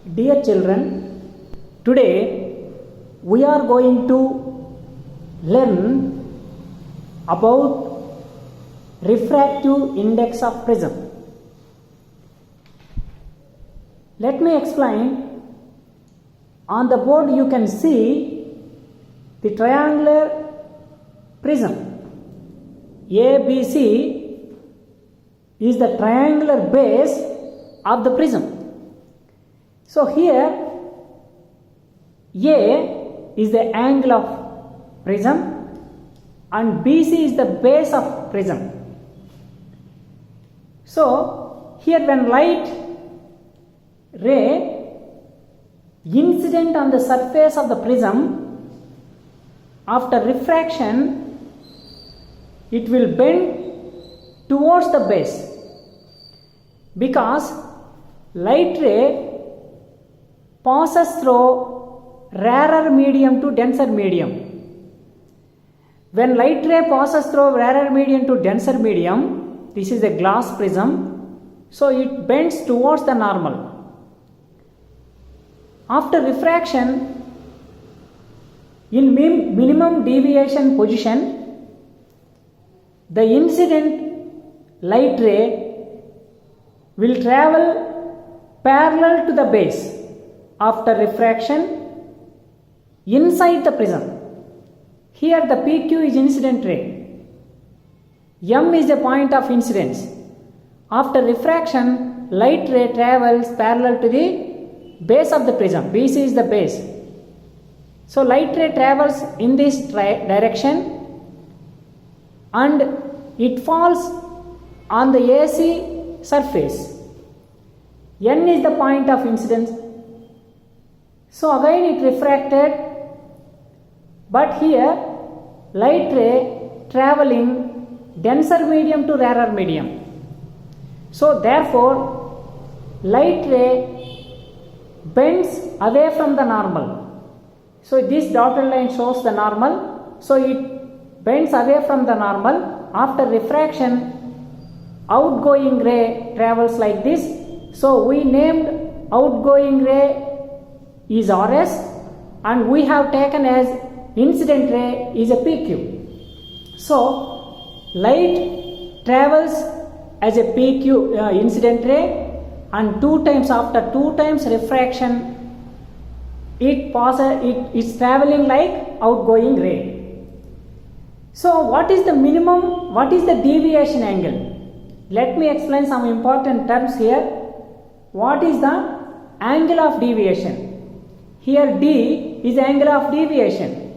Dear children, today we are going to learn about refractive index of prism. Let me explain. On the board you can see the triangular prism. ABC is the triangular base of the prism. So here A is the angle of prism and BC is the base of prism. So here when light ray incident on the surface of the prism, after refraction it will bend towards the base, because light ray passes through rarer medium to denser medium. When light ray passes through rarer medium to denser medium, this is a glass prism, so it bends towards the normal. After refraction, in minimum deviation position, the incident light ray will travel parallel to the base after refraction inside the prism. Here the PQ is incident ray, M is the point of incidence. After refraction, light ray travels parallel to the base of the prism. BC is the base. So light ray travels in this direction and it falls on the AC surface. N is the point of incidence. So again it refracted, but here light ray traveling denser medium to rarer medium. So therefore light ray bends away from the normal. So this dotted line shows the normal. So it bends away from the normal. After refraction, outgoing ray travels like this. So we named outgoing ray is RS and we have taken as incident ray is a PQ. So light travels as a PQ incident ray, and after two times refraction it's traveling like outgoing ray. So what is the minimum, what is the deviation angle? Let me explain some important terms here. What is the angle of deviation? Here D is angle of deviation.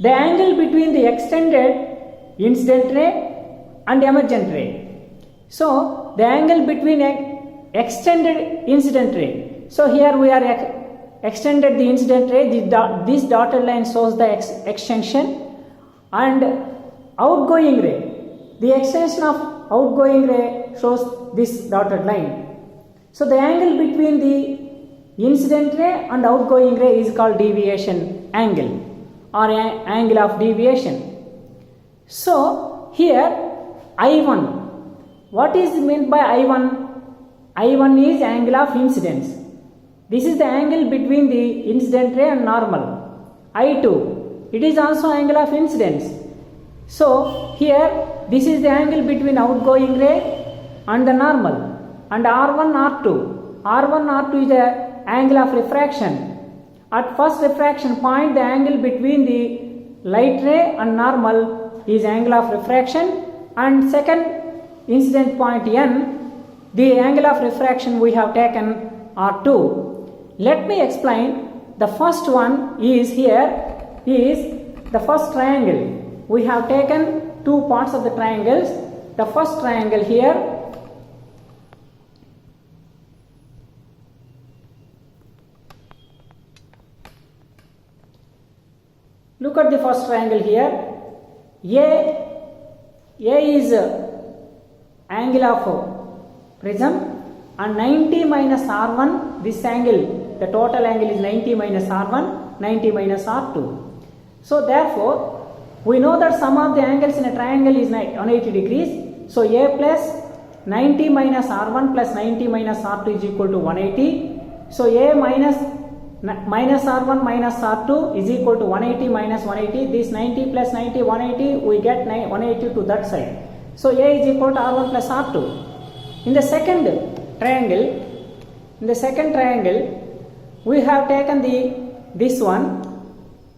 The angle between the extended incident ray and emergent ray. So the angle between extended incident ray. So here we are extended the incident ray. This dotted line shows the extension, and outgoing ray, the extension of outgoing ray shows this dotted line. So the angle between the incident ray and outgoing ray is called deviation angle or angle of deviation. So here I1, what is meant by I1? I1 is angle of incidence. This is the angle between the incident ray and normal. I2, it is also angle of incidence. So here this is the angle between outgoing ray and the normal. And R1, R2. R1, R2 is the angle of refraction. At first refraction point, the angle between the light ray and normal is angle of refraction, and second incident point N, the angle of refraction we have taken R2. Let me explain. The first one is here is the first triangle. We have taken two parts of the triangles. The first triangle here, look at the first triangle here. A is angle of prism, and 90 minus R1, this angle, the total angle is 90 minus R1, 90 minus R2. So therefore, we know that sum of the angles in a triangle is 180 degrees. So A plus 90 minus R1 plus 90 minus R2 is equal to 180. So A minus R1 minus R2 is equal to 180 minus 180. This 90 plus 90, 180, we get 180 to that side. So A is equal to R1 plus R2. In the second triangle, we have taken this one.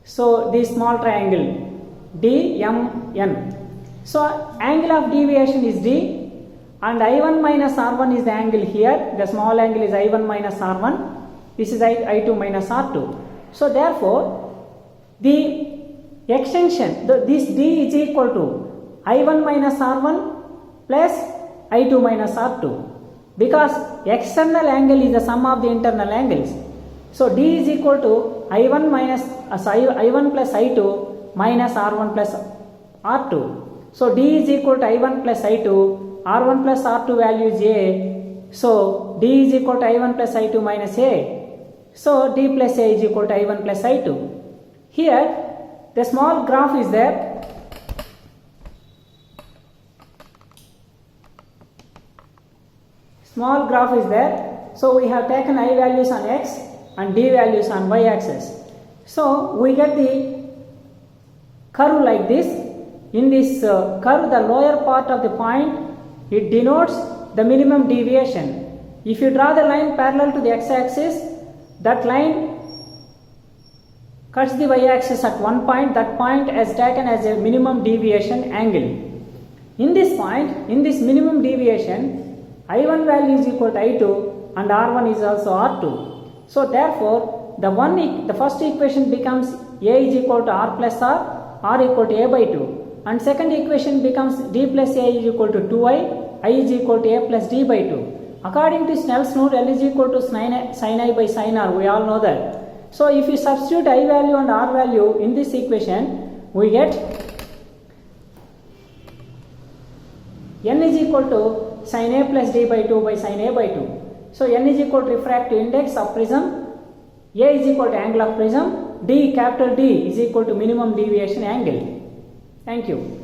So this small triangle DMN. So angle of deviation is D, and I1 minus R1 is the angle here. The small angle is I1 minus R1. This is I2 minus R2. So therefore, the extension, this D is equal to I1 minus R1 plus I2 minus R2, because external angle is the sum of the internal angles. So D is equal to I1 plus I2 minus R1 plus R2. So D is equal to I1 plus I2, R1 plus R2 value is A. So D is equal to I1 plus I2 minus A. So D plus A is equal to I1 plus I2. Here the small graph is there. Small graph is there. So we have taken I values on X and D values on Y axis. So we get the curve like this. In this curve, the lower part of the point, it denotes the minimum deviation. If you draw the line parallel to the X axis, that line cuts the Y axis at one point. That point is taken as a minimum deviation angle. In this point, in this minimum deviation, I1 value is equal to I2 and R1 is also R2. So therefore, the first equation becomes A is equal to R plus R equal to A by 2. And second equation becomes D plus A is equal to 2I, I is equal to A plus D by 2. According to Snell's rule, L is equal to sin I by sin R. We all know that. So if you substitute I value and R value in this equation, we get N is equal to sin A plus D by 2 by sin A by 2. So N is equal to refractive index of prism, A is equal to angle of prism, D, capital D is equal to minimum deviation angle. Thank you.